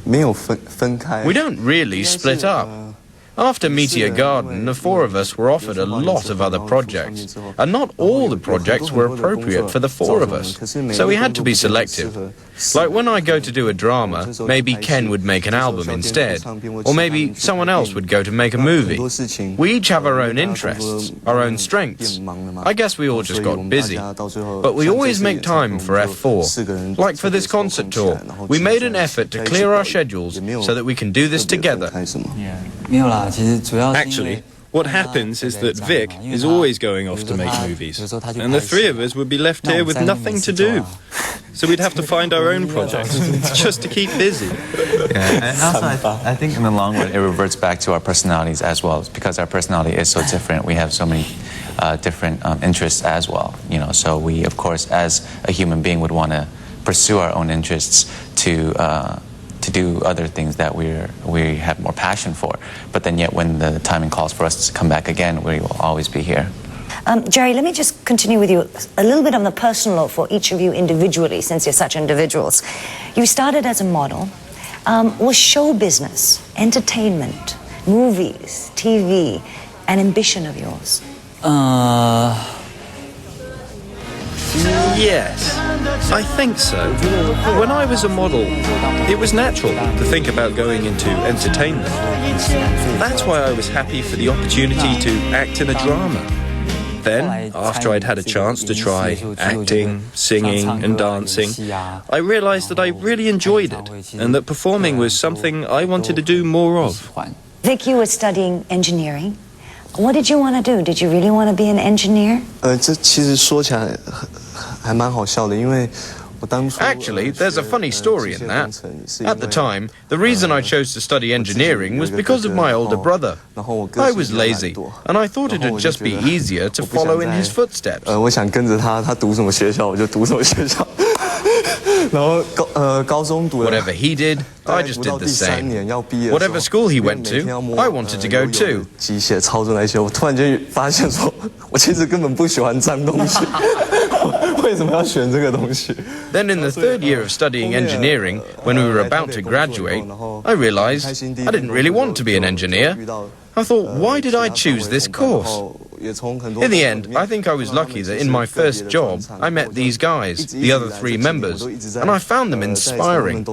We don't really split up. After Meteor Garden, the four of us were offered a lot of other projects, and not all the projects were appropriate for the four of us, so we had to be selective. Like when I go to do a drama, maybe Ken would make an album instead, or maybe someone else would go to make a movie. We each have our own interests, our own strengths. I guess we all just got busy. But we always make time for F4. Like for this concert tour, we made an effort to clear our schedules so that we can do this together. Actually, what happens is that Vic is always going off to make movies, and the three of us would be left here with nothing to do. So we'd have to find our own projects, just to keep busy. Yeah, and also I think in the long run it reverts back to our personalities as well, because our personality is so different. We have so many different interests as well, you know. So we, of course, as a human being, would want to pursue our own interests to do other things that we have more passion for. But then yet when the timing calls for us to come back again, we will always be here. Jerry, let me just continue with you a little bit on the personal for each of you individually, since you're such individuals. You started as a model. Was show business, entertainment, movies, TV, an ambition of yours? Yes, I think so. When I was a model, it was natural to think about going into entertainment. That's why I was happy for the opportunity to act in a drama. Then, after I'd had a chance to try acting, singing and dancing, I realized that I really enjoyed it and that performing was something I wanted to do more of. Vic, you were studying engineering. What did you want to do? Did you really want to be an engineer? Actually, there's a funny story in that. At the time, the reason I chose to study engineering was because of my older brother. I was lazy, and I thought it'd just be easier to follow in his footsteps. Whatever he did, I just did the same. Whatever school he went to, I wanted to go too. Then in the third year of studying engineering, when we were about to graduate, I realized I didn't really want to be an engineer. I thought, why did I choose this course? In the end, I think I was lucky that in my first job, I met these guys, the other three members, and I found them inspiring.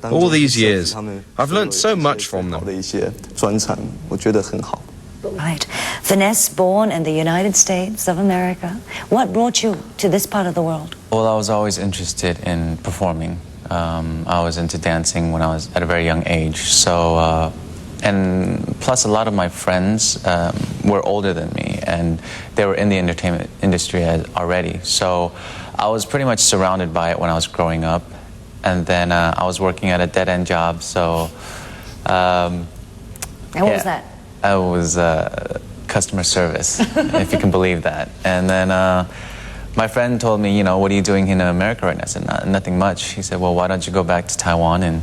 All these years, I've learned so much from them. Right. Vanessa, born in the United States of America. What brought you to this part of the world? Well, I was always interested in performing. I was into dancing when I was at a very young age. So, and plus a lot of my friends were older than me, and they were in the entertainment industry already. So I was pretty much surrounded by it when I was growing up. And then I was working at a dead-end job, so... and what was that? I was customer service, if you can believe that. And then my friend told me, you know, what are you doing in America right now? I said, nothing much. He said, well, why don't you go back to Taiwan and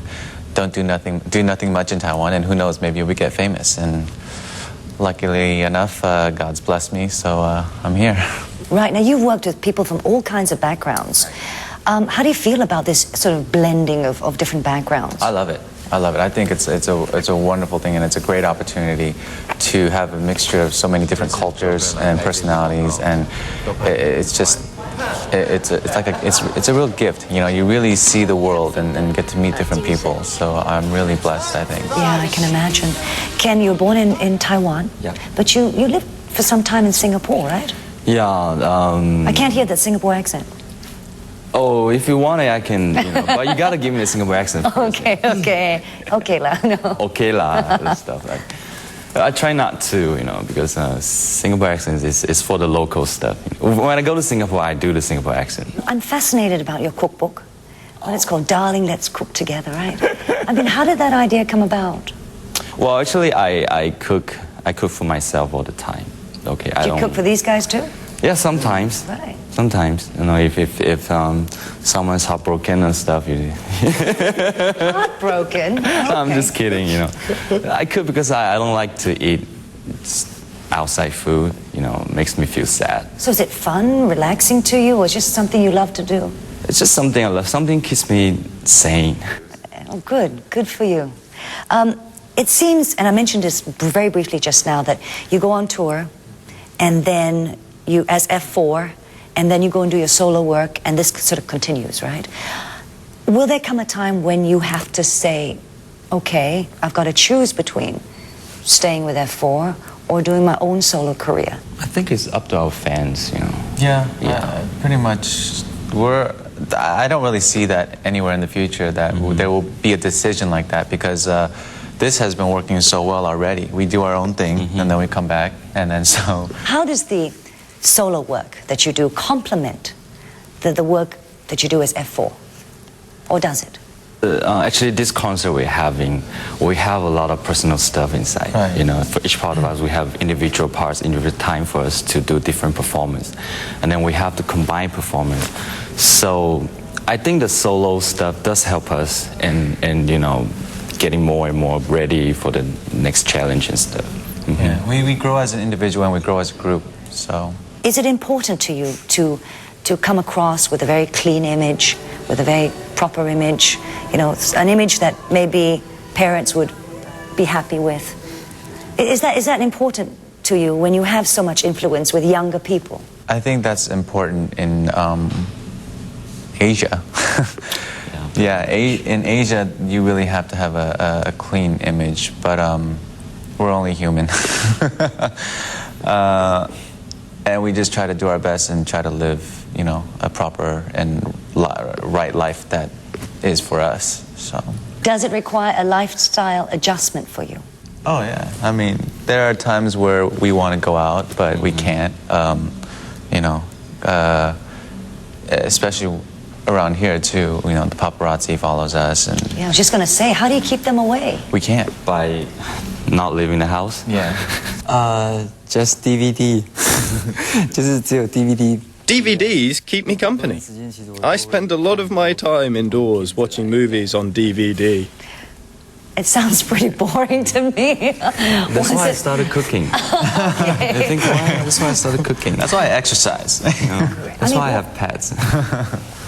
do nothing much in Taiwan, and who knows, maybe you'll get famous. And luckily enough, God's blessed me, so I'm here. Right, now you've worked with people from all kinds of backgrounds. How do you feel about this sort of blending of different backgrounds? I love it. I love it. I think it's a wonderful thing, and it's a great opportunity to have a mixture of so many different cultures and personalities, and it's just it's a real gift. You know, you really see the world and get to meet different people. So I'm really blessed, I think. Yeah, I can imagine. Ken, you were born in Taiwan. Yeah. But you lived for some time in Singapore, right? Yeah. I can't hear the Singapore accent. Oh, if you want it, I can, you know, but you gotta give me the Singapore accent. Okay lah, no. Okay lah, that stuff. I try not to, you know, because Singapore accent is for the local stuff. When I go to Singapore, I do the Singapore accent. I'm fascinated about your cookbook. Well, it's called Darling, Let's Cook Together, right? I mean, how did that idea come about? Well, actually, I cook for myself all the time. Okay, Do you cook for these guys too? Yeah, sometimes. Right. Sometimes, you know, if someone's heartbroken and stuff, you... Heartbroken? Okay. I'm just kidding, you know. I cook because I don't like to eat outside food, you know, it makes me feel sad. So is it fun, relaxing to you, or just something you love to do? It's just something I love. Something keeps me sane. Oh, good. Good for you. It seems, and I mentioned this very briefly just now, that you go on tour, and then you, as F4, and then you go and do your solo work, and this sort of continues, right? Will there come a time when you have to say, okay, I've got to choose between staying with F4 or doing my own solo career? I think it's up to our fans, you know. Yeah, pretty much. I don't really see that anywhere in the future that there will be a decision like that, because this has been working so well already. We do our own thing, and then we come back, and then so... How does the solo work that you do complement the work that you do as F4? Or does it? Actually, this concert we're having, we have a lot of personal stuff inside. Right. You know, for each part of us, we have individual parts, individual time for us to do different performance, and then we have to combine performance. So I think the solo stuff does help us in you know, getting more and more ready for the next challenge and stuff. Yeah, we grow as an individual and we grow as a group. So is it important to you to come across with a very clean image, with a very proper image, you know, an image that maybe parents would be happy with? Is that important to you when you have so much influence with younger people? I think that's important in Asia. Yeah, in Asia you really have to have a clean image, but we're only human. And we just try to do our best and try to live, you know, a proper and right life that is for us. So. Does it require a lifestyle adjustment for you? Oh yeah. I mean, there are times where we want to go out, but we can't. You know, especially around here too. You know, the paparazzi follows us, and Yeah, I was just going to say, how do you keep them away? we can't. By not leaving the house. Yeah. Just DVD 就是只有 DVD DVDs keep me company. I spend a lot of my time indoors watching movies on DVD. It sounds pretty boring to me. That's why I started cooking. I think that's why I started cooking. That's why I exercise. That's why I have pets.